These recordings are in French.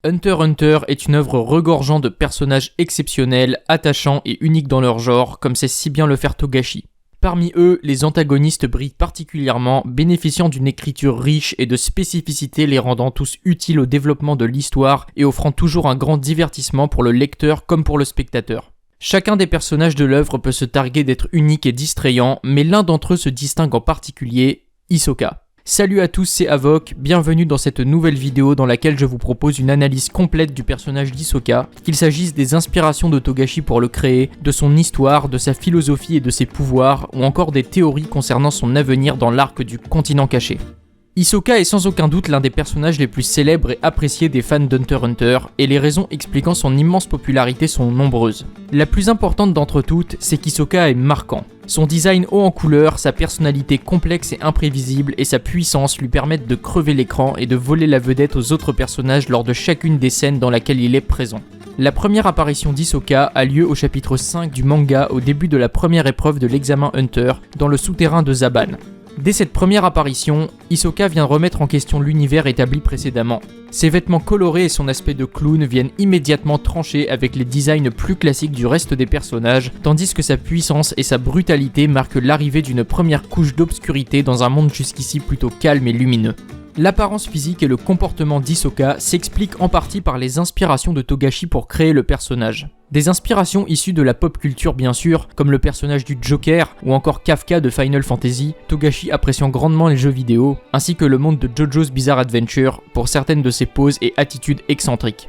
Hunter x Hunter est une œuvre regorgeant de personnages exceptionnels, attachants et uniques dans leur genre, comme sait si bien le faire Togashi. Parmi eux, les antagonistes brillent particulièrement, bénéficiant d'une écriture riche et de spécificités les rendant tous utiles au développement de l'histoire et offrant toujours un grand divertissement pour le lecteur comme pour le spectateur. Chacun des personnages de l'œuvre peut se targuer d'être unique et distrayant, mais l'un d'entre eux se distingue en particulier, Hisoka. Salut à tous, c'est Avoc, bienvenue dans cette nouvelle vidéo dans laquelle je vous propose une analyse complète du personnage d'Hisoka, qu'il s'agisse des inspirations de Togashi pour le créer, de son histoire, de sa philosophie et de ses pouvoirs, ou encore des théories concernant son avenir dans l'arc du continent caché. Hisoka est sans aucun doute l'un des personnages les plus célèbres et appréciés des fans d'Hunter x Hunter, et les raisons expliquant son immense popularité sont nombreuses. La plus importante d'entre toutes, c'est qu'Hisoka est marquant. Son design haut en couleur, sa personnalité complexe et imprévisible et sa puissance lui permettent de crever l'écran et de voler la vedette aux autres personnages lors de chacune des scènes dans laquelle il est présent. La première apparition d'Hisoka a lieu au chapitre 5 du manga au début de la première épreuve de l'examen Hunter, dans le souterrain de Zaban. Dès cette première apparition, Hisoka vient remettre en question l'univers établi précédemment. Ses vêtements colorés et son aspect de clown viennent immédiatement trancher avec les designs plus classiques du reste des personnages, tandis que sa puissance et sa brutalité marquent l'arrivée d'une première couche d'obscurité dans un monde jusqu'ici plutôt calme et lumineux. L'apparence physique et le comportement d'Hisoka s'expliquent en partie par les inspirations de Togashi pour créer le personnage. Des inspirations issues de la pop culture bien sûr, comme le personnage du Joker ou encore Kafka de Final Fantasy, Togashi appréciant grandement les jeux vidéo, ainsi que le monde de JoJo's Bizarre Adventure pour certaines de ses poses et attitudes excentriques.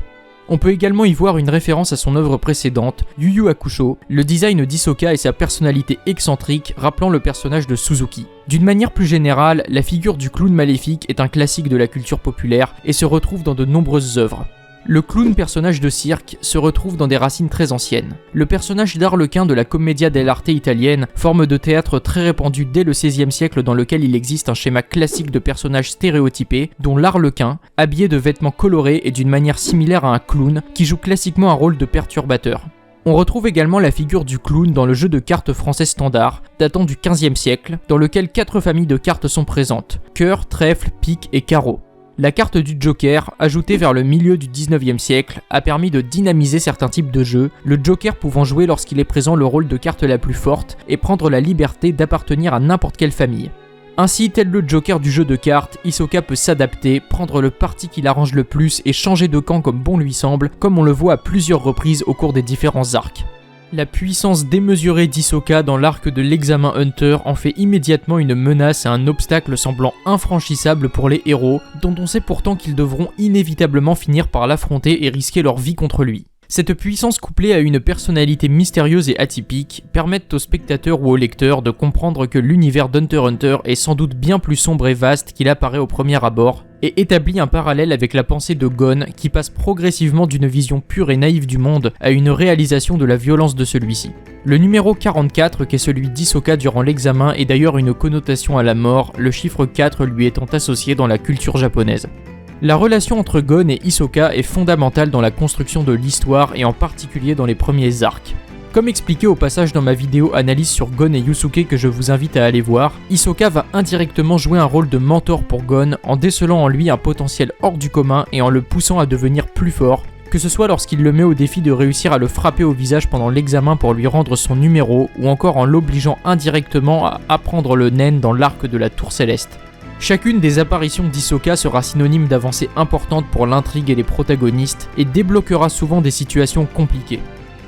On peut également y voir une référence à son œuvre précédente, Yu Yu Hakusho, le design d'Hisoka et sa personnalité excentrique rappelant le personnage de Suzuki. D'une manière plus générale, la figure du clown maléfique est un classique de la culture populaire et se retrouve dans de nombreuses œuvres. Le clown personnage de cirque se retrouve dans des racines très anciennes. Le personnage d'Arlequin de la Commedia dell'arte italienne, forme de théâtre très répandue dès le XVIe siècle dans lequel il existe un schéma classique de personnages stéréotypés, dont l'Arlequin, habillé de vêtements colorés et d'une manière similaire à un clown, qui joue classiquement un rôle de perturbateur. On retrouve également la figure du clown dans le jeu de cartes français standard, datant du XVe siècle, dans lequel 4 familles de cartes sont présentes, cœur, trèfle, pique et carreau. La carte du Joker, ajoutée vers le milieu du 19e siècle, a permis de dynamiser certains types de jeux, le Joker pouvant jouer lorsqu'il est présent le rôle de carte la plus forte et prendre la liberté d'appartenir à n'importe quelle famille. Ainsi, tel le Joker du jeu de cartes, Hisoka peut s'adapter, prendre le parti qui l'arrange le plus et changer de camp comme bon lui semble, comme on le voit à plusieurs reprises au cours des différents arcs. La puissance démesurée d'Hisoka dans l'arc de l'examen Hunter en fait immédiatement une menace et un obstacle semblant infranchissable pour les héros, dont on sait pourtant qu'ils devront inévitablement finir par l'affronter et risquer leur vie contre lui. Cette puissance couplée à une personnalité mystérieuse et atypique permettent aux spectateurs ou aux lecteurs de comprendre que l'univers d'Hunter x Hunter est sans doute bien plus sombre et vaste qu'il apparaît au premier abord, et établit un parallèle avec la pensée de Gon qui passe progressivement d'une vision pure et naïve du monde à une réalisation de la violence de celui-ci. Le numéro 44, qui est celui d'Hisoka durant l'examen, est d'ailleurs une connotation à la mort, le chiffre 4 lui étant associé dans la culture japonaise. La relation entre Gon et Hisoka est fondamentale dans la construction de l'histoire et en particulier dans les premiers arcs. Comme expliqué au passage dans ma vidéo analyse sur Gon et Yusuke que je vous invite à aller voir, Hisoka va indirectement jouer un rôle de mentor pour Gon en décelant en lui un potentiel hors du commun et en le poussant à devenir plus fort, que ce soit lorsqu'il le met au défi de réussir à le frapper au visage pendant l'examen pour lui rendre son numéro ou encore en l'obligeant indirectement à apprendre le nen dans l'arc de la Tour Céleste. Chacune des apparitions d'Hisoka sera synonyme d'avancée importante pour l'intrigue et les protagonistes et débloquera souvent des situations compliquées.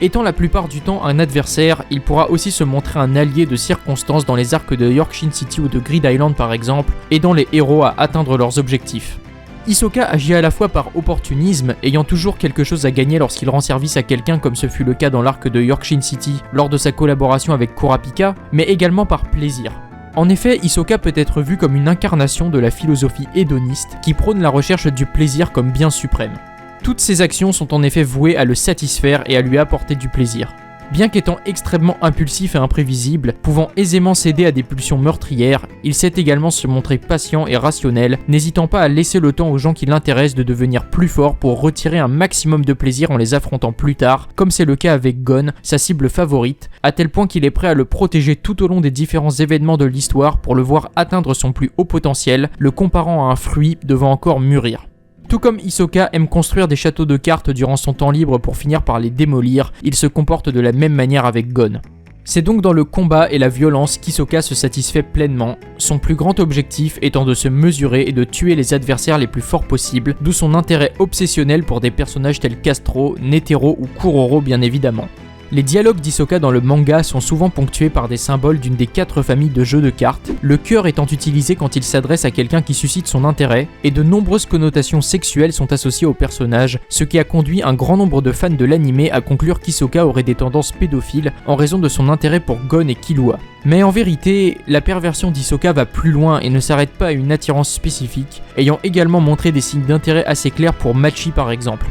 Étant la plupart du temps un adversaire, il pourra aussi se montrer un allié de circonstance dans les arcs de Yorkshire City ou de Grid Island par exemple, aidant les héros à atteindre leurs objectifs. Hisoka agit à la fois par opportunisme, ayant toujours quelque chose à gagner lorsqu'il rend service à quelqu'un comme ce fut le cas dans l'arc de Yorkshire City lors de sa collaboration avec Kurapika, mais également par plaisir. En effet, Hisoka peut être vu comme une incarnation de la philosophie hédoniste qui prône la recherche du plaisir comme bien suprême. Toutes ses actions sont en effet vouées à le satisfaire et à lui apporter du plaisir. Bien qu'étant extrêmement impulsif et imprévisible, pouvant aisément céder à des pulsions meurtrières, il sait également se montrer patient et rationnel, n'hésitant pas à laisser le temps aux gens qui l'intéressent de devenir plus forts pour retirer un maximum de plaisir en les affrontant plus tard, comme c'est le cas avec Gon, sa cible favorite, à tel point qu'il est prêt à le protéger tout au long des différents événements de l'histoire pour le voir atteindre son plus haut potentiel, le comparant à un fruit devant encore mûrir. Tout comme Hisoka aime construire des châteaux de cartes durant son temps libre pour finir par les démolir, il se comporte de la même manière avec Gon. C'est donc dans le combat et la violence qu'Hisoka se satisfait pleinement, son plus grand objectif étant de se mesurer et de tuer les adversaires les plus forts possibles, d'où son intérêt obsessionnel pour des personnages tels qu'Astro, Netero ou Kuroro bien évidemment. Les dialogues d'Hisoka dans le manga sont souvent ponctués par des symboles d'une des 4 familles de jeux de cartes, le cœur étant utilisé quand il s'adresse à quelqu'un qui suscite son intérêt, et de nombreuses connotations sexuelles sont associées au personnage, ce qui a conduit un grand nombre de fans de l'anime à conclure qu'Hisoka aurait des tendances pédophiles en raison de son intérêt pour Gon et Killua. Mais en vérité, la perversion d'Hisoka va plus loin et ne s'arrête pas à une attirance spécifique, ayant également montré des signes d'intérêt assez clairs pour Machi par exemple.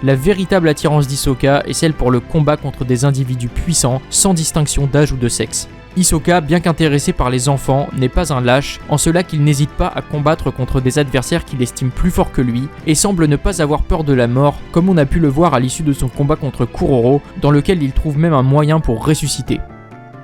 La véritable attirance d'Hisoka est celle pour le combat contre des individus puissants, sans distinction d'âge ou de sexe. Hisoka, bien qu'intéressé par les enfants, n'est pas un lâche, en cela qu'il n'hésite pas à combattre contre des adversaires qu'il estime plus forts que lui, et semble ne pas avoir peur de la mort, comme on a pu le voir à l'issue de son combat contre Kuroro, dans lequel il trouve même un moyen pour ressusciter.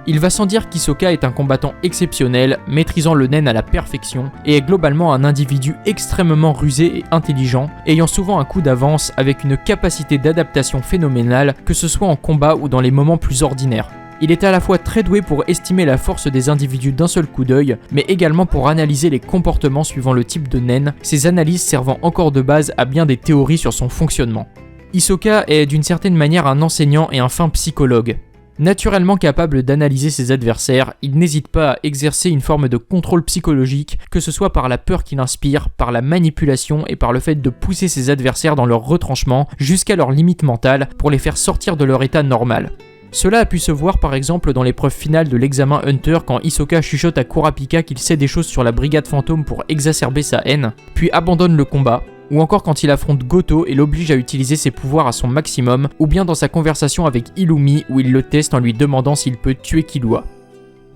Il va sans dire qu'Hisoka est un combattant exceptionnel, maîtrisant le nen à la perfection, et est globalement un individu extrêmement rusé et intelligent, ayant souvent un coup d'avance avec une capacité d'adaptation phénoménale, que ce soit en combat ou dans les moments plus ordinaires. Il est à la fois très doué pour estimer la force des individus d'un seul coup d'œil, mais également pour analyser les comportements suivant le type de nen, ces analyses servant encore de base à bien des théories sur son fonctionnement. Hisoka est d'une certaine manière un enseignant et un fin psychologue. Naturellement capable d'analyser ses adversaires, il n'hésite pas à exercer une forme de contrôle psychologique, que ce soit par la peur qu'il inspire, par la manipulation et par le fait de pousser ses adversaires dans leur retranchement jusqu'à leurs limites mentales pour les faire sortir de leur état normal. Cela a pu se voir par exemple dans l'épreuve finale de l'examen Hunter quand Hisoka chuchote à Kurapika qu'il sait des choses sur la brigade fantôme pour exacerber sa haine, puis abandonne le combat, ou encore quand il affronte Goto et l'oblige à utiliser ses pouvoirs à son maximum, ou bien dans sa conversation avec Illumi où il le teste en lui demandant s'il peut tuer Killua.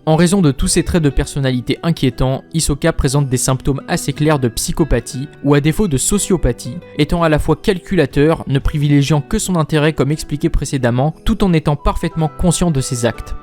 En raison de tous ces traits de personnalité inquiétants, Hisoka présente des symptômes assez clairs de psychopathie, ou à défaut de sociopathie, étant à la fois calculateur, ne privilégiant que son intérêt comme expliqué précédemment, tout en étant parfaitement conscient de ses actes.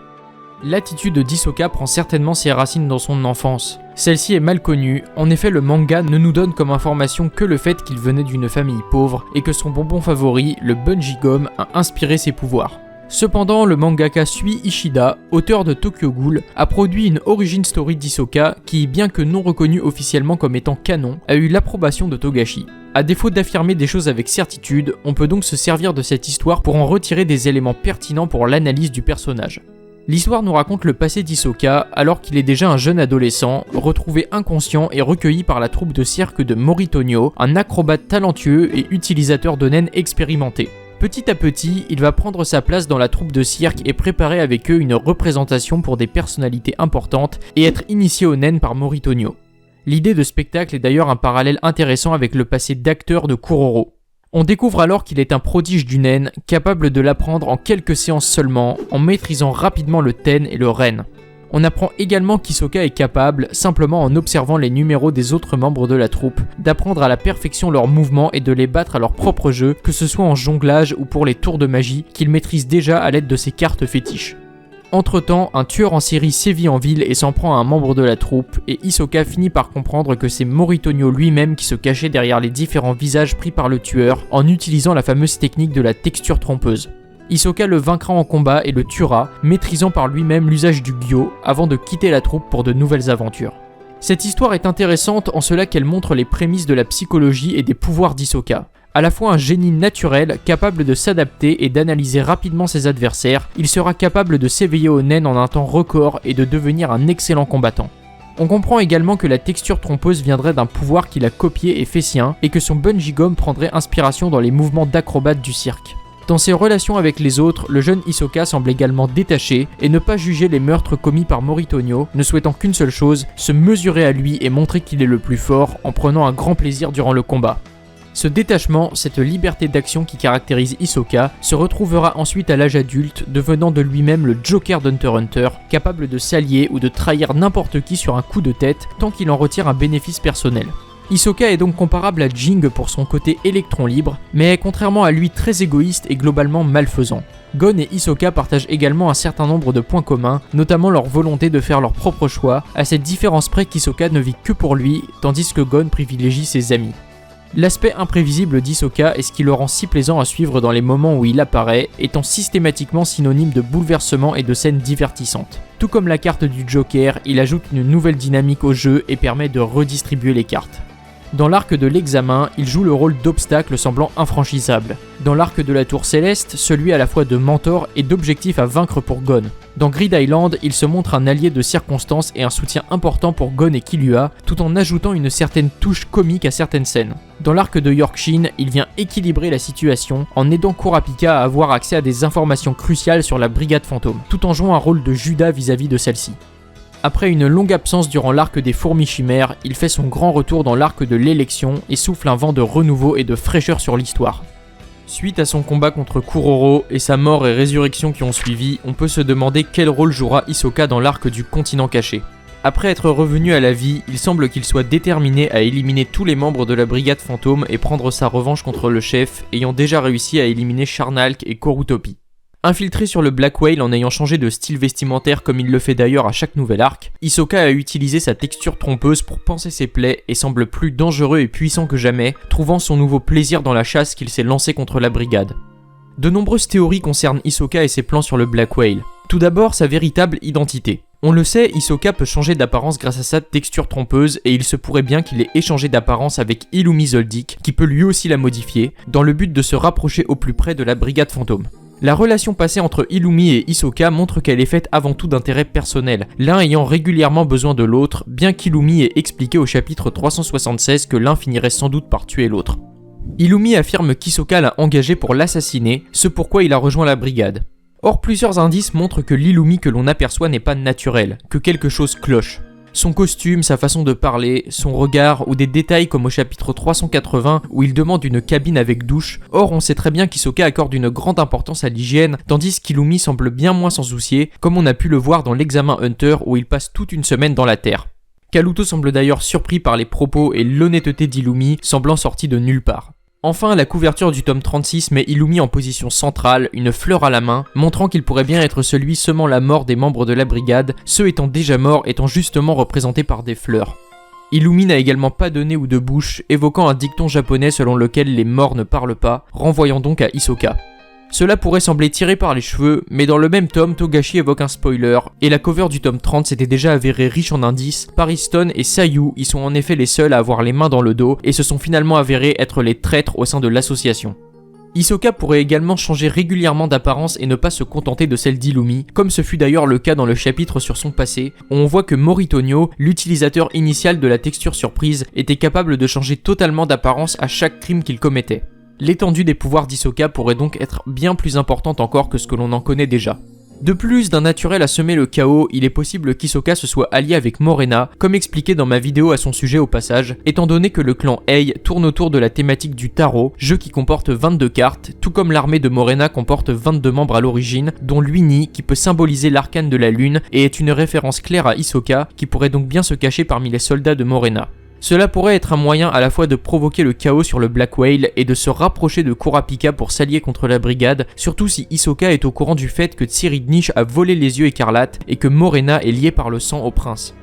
L'attitude d'Hisoka prend certainement ses racines dans son enfance. Celle-ci est mal connue, en effet le manga ne nous donne comme information que le fait qu'il venait d'une famille pauvre et que son bonbon favori, le Bungee Gum, a inspiré ses pouvoirs. Cependant, le mangaka Shui Ishida, auteur de Tokyo Ghoul, a produit une origin story d'Hisoka qui, bien que non reconnue officiellement comme étant canon, a eu l'approbation de Togashi. À défaut d'affirmer des choses avec certitude, on peut donc se servir de cette histoire pour en retirer des éléments pertinents pour l'analyse du personnage. L'histoire nous raconte le passé d'Hisoka alors qu'il est déjà un jeune adolescent, retrouvé inconscient et recueilli par la troupe de cirque de Moritonio, un acrobate talentueux et utilisateur de nen expérimenté. Petit à petit, il va prendre sa place dans la troupe de cirque et préparer avec eux une représentation pour des personnalités importantes et être initié au nen par Moritonio. L'idée de spectacle est d'ailleurs un parallèle intéressant avec le passé d'acteur de Kuroro. On découvre alors qu'il est un prodige du nen, capable de l'apprendre en quelques séances seulement, en maîtrisant rapidement le ten et le ren. On apprend également qu'Hisoka est capable, simplement en observant les numéros des autres membres de la troupe, d'apprendre à la perfection leurs mouvements et de les battre à leur propre jeu, que ce soit en jonglage ou pour les tours de magie qu'il maîtrise déjà à l'aide de ses cartes fétiches. Entre-temps, un tueur en série sévit en ville et s'en prend à un membre de la troupe, et Hisoka finit par comprendre que c'est Moritonio lui-même qui se cachait derrière les différents visages pris par le tueur en utilisant la fameuse technique de la texture trompeuse. Hisoka le vaincra en combat et le tuera, maîtrisant par lui-même l'usage du Gyo avant de quitter la troupe pour de nouvelles aventures. Cette histoire est intéressante en cela qu'elle montre les prémices de la psychologie et des pouvoirs d'Hisoka. À la fois un génie naturel, capable de s'adapter et d'analyser rapidement ses adversaires, il sera capable de s'éveiller au nen en un temps record et de devenir un excellent combattant. On comprend également que la texture trompeuse viendrait d'un pouvoir qu'il a copié et fait sien, et que son Bungee Gum prendrait inspiration dans les mouvements d'acrobate du cirque. Dans ses relations avec les autres, le jeune Hisoka semble également détaché et ne pas juger les meurtres commis par Moritonio, ne souhaitant qu'une seule chose, se mesurer à lui et montrer qu'il est le plus fort en prenant un grand plaisir durant le combat. Ce détachement, cette liberté d'action qui caractérise Hisoka, se retrouvera ensuite à l'âge adulte, devenant de lui-même le Joker d'Hunter x Hunter, capable de s'allier ou de trahir n'importe qui sur un coup de tête tant qu'il en retire un bénéfice personnel. Hisoka est donc comparable à Jing pour son côté électron libre, mais est contrairement à lui très égoïste et globalement malfaisant. Gon et Hisoka partagent également un certain nombre de points communs, notamment leur volonté de faire leur propre choix, à cette différence près qu'Hisoka ne vit que pour lui, tandis que Gon privilégie ses amis. L'aspect imprévisible d'Hisoka est ce qui le rend si plaisant à suivre dans les moments où il apparaît, étant systématiquement synonyme de bouleversement et de scènes divertissantes. Tout comme la carte du Joker, il ajoute une nouvelle dynamique au jeu et permet de redistribuer les cartes. Dans l'arc de l'examen, il joue le rôle d'obstacle semblant infranchissable. Dans l'arc de la Tour Céleste, celui à la fois de mentor et d'objectif à vaincre pour Gon. Dans Grid Island, il se montre un allié de circonstance et un soutien important pour Gon et Killua, tout en ajoutant une certaine touche comique à certaines scènes. Dans l'arc de Yorkshin, il vient équilibrer la situation en aidant Kurapika à avoir accès à des informations cruciales sur la Brigade Fantôme, tout en jouant un rôle de Judas vis-à-vis de celle-ci. Après une longue absence durant l'arc des fourmis chimères, il fait son grand retour dans l'arc de l'élection et souffle un vent de renouveau et de fraîcheur sur l'histoire. Suite à son combat contre Kuroro et sa mort et résurrection qui ont suivi, on peut se demander quel rôle jouera Hisoka dans l'arc du continent caché. Après être revenu à la vie, il semble qu'il soit déterminé à éliminer tous les membres de la Brigade Fantôme et prendre sa revanche contre le chef, ayant déjà réussi à éliminer Charnalk et Korutopi. Infiltré sur le Black Whale en ayant changé de style vestimentaire comme il le fait d'ailleurs à chaque nouvel arc, Hisoka a utilisé sa texture trompeuse pour panser ses plaies et semble plus dangereux et puissant que jamais, trouvant son nouveau plaisir dans la chasse qu'il s'est lancé contre la brigade. De nombreuses théories concernent Hisoka et ses plans sur le Black Whale. Tout d'abord, sa véritable identité. On le sait, Hisoka peut changer d'apparence grâce à sa texture trompeuse et il se pourrait bien qu'il ait échangé d'apparence avec Illumi Zoldyck, qui peut lui aussi la modifier, dans le but de se rapprocher au plus près de la Brigade Fantôme. La relation passée entre Illumi et Hisoka montre qu'elle est faite avant tout d'intérêt personnel, l'un ayant régulièrement besoin de l'autre, bien qu'Illumi ait expliqué au chapitre 376 que l'un finirait sans doute par tuer l'autre. Illumi affirme qu'Hisoka l'a engagé pour l'assassiner, ce pourquoi il a rejoint la brigade. Or, plusieurs indices montrent que l'Illumi que l'on aperçoit n'est pas naturel, que quelque chose cloche. Son costume, sa façon de parler, son regard ou des détails comme au chapitre 380 où il demande une cabine avec douche. Or, on sait très bien qu'Hisoka accorde une grande importance à l'hygiène, tandis qu'Illumi semble bien moins s'en soucier, comme on a pu le voir dans l'examen Hunter où il passe toute une semaine dans la terre. Kaluto semble d'ailleurs surpris par les propos et l'honnêteté d'Illumi, semblant sorti de nulle part. Enfin, la couverture du tome 36 met Illumi en position centrale, une fleur à la main, montrant qu'il pourrait bien être celui semant la mort des membres de la brigade, ceux étant déjà morts étant justement représentés par des fleurs. Illumi n'a également pas de nez ou de bouche, évoquant un dicton japonais selon lequel les morts ne parlent pas, renvoyant donc à Hisoka. Cela pourrait sembler tiré par les cheveux, mais dans le même tome, Togashi évoque un spoiler, et la cover du tome 30 s'était déjà avérée riche en indices. Paris Stone et Sayu y sont en effet les seuls à avoir les mains dans le dos, et se sont finalement avérés être les traîtres au sein de l'association. Hisoka pourrait également changer régulièrement d'apparence et ne pas se contenter de celle d'Illumi, comme ce fut d'ailleurs le cas dans le chapitre sur son passé, où on voit que Moritonio, l'utilisateur initial de la texture surprise, était capable de changer totalement d'apparence à chaque crime qu'il commettait. L'étendue des pouvoirs d'Hisoka pourrait donc être bien plus importante encore que ce que l'on en connaît déjà. De plus, d'un naturel à semer le chaos, il est possible qu'Hisoka se soit allié avec Morena, comme expliqué dans ma vidéo à son sujet au passage, étant donné que le clan Ei tourne autour de la thématique du tarot, jeu qui comporte 22 cartes, tout comme l'armée de Morena comporte 22 membres à l'origine, dont l'Uni qui peut symboliser l'arcane de la lune et est une référence claire à Hisoka, qui pourrait donc bien se cacher parmi les soldats de Morena. Cela pourrait être un moyen à la fois de provoquer le chaos sur le Black Whale et de se rapprocher de Kurapika pour s'allier contre la brigade, surtout si Hisoka est au courant du fait que Tsiridnich a volé les yeux écarlates et que Morena est liée par le sang au prince.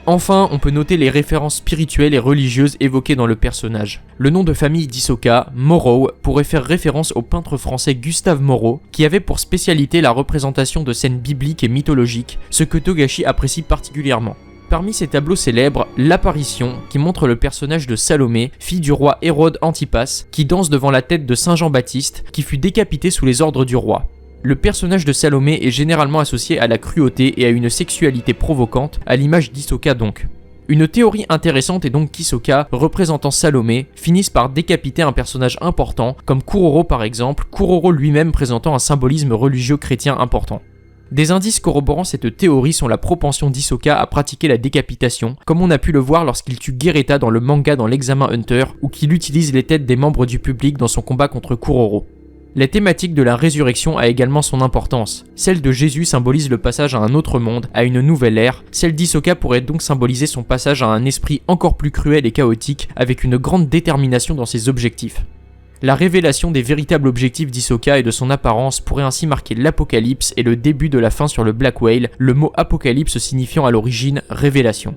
Enfin, on peut noter les références spirituelles et religieuses évoquées dans le personnage. Le nom de famille d'Hisoka, Morrow, pourrait faire référence au peintre français Gustave Moreau, qui avait pour spécialité la représentation de scènes bibliques et mythologiques, ce que Togashi apprécie particulièrement. Parmi ces tableaux célèbres, l'Apparition, qui montre le personnage de Salomé, fille du roi Hérode Antipas, qui danse devant la tête de Saint Jean-Baptiste, qui fut décapité sous les ordres du roi. Le personnage de Salomé est généralement associé à la cruauté et à une sexualité provocante, à l'image d'Hisoka donc. Une théorie intéressante est donc qu'Hisoka, représentant Salomé, finisse par décapiter un personnage important, comme Kuroro par exemple, Kuroro lui-même présentant un symbolisme religieux chrétien important. Des indices corroborant cette théorie sont la propension d'Hisoka à pratiquer la décapitation, comme on a pu le voir lorsqu'il tue Gereta dans le manga dans l'examen Hunter, ou qu'il utilise les têtes des membres du public dans son combat contre Kuroro. La thématique de la résurrection a également son importance. Celle de Jésus symbolise le passage à un autre monde, à une nouvelle ère. Celle d'Hisoka pourrait donc symboliser son passage à un esprit encore plus cruel et chaotique, avec une grande détermination dans ses objectifs. La révélation des véritables objectifs d'Hisoka et de son apparence pourrait ainsi marquer l'apocalypse et le début de la fin sur le Black Whale, le mot apocalypse signifiant à l'origine révélation.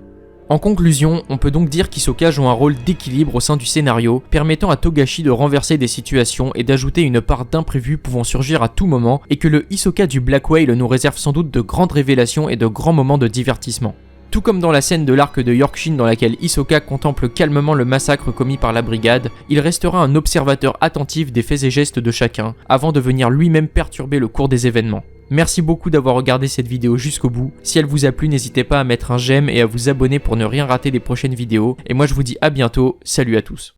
En conclusion, on peut donc dire qu'Hisoka joue un rôle d'équilibre au sein du scénario, permettant à Togashi de renverser des situations et d'ajouter une part d'imprévu pouvant surgir à tout moment, et que le Hisoka du Black Whale nous réserve sans doute de grandes révélations et de grands moments de divertissement. Tout comme dans la scène de l'arc de Yorkshin dans laquelle Hisoka contemple calmement le massacre commis par la brigade, il restera un observateur attentif des faits et gestes de chacun, avant de venir lui-même perturber le cours des événements. Merci beaucoup d'avoir regardé cette vidéo jusqu'au bout. Si elle vous a plu, n'hésitez pas à mettre un j'aime et à vous abonner pour ne rien rater des prochaines vidéos. Et moi je vous dis à bientôt, salut à tous.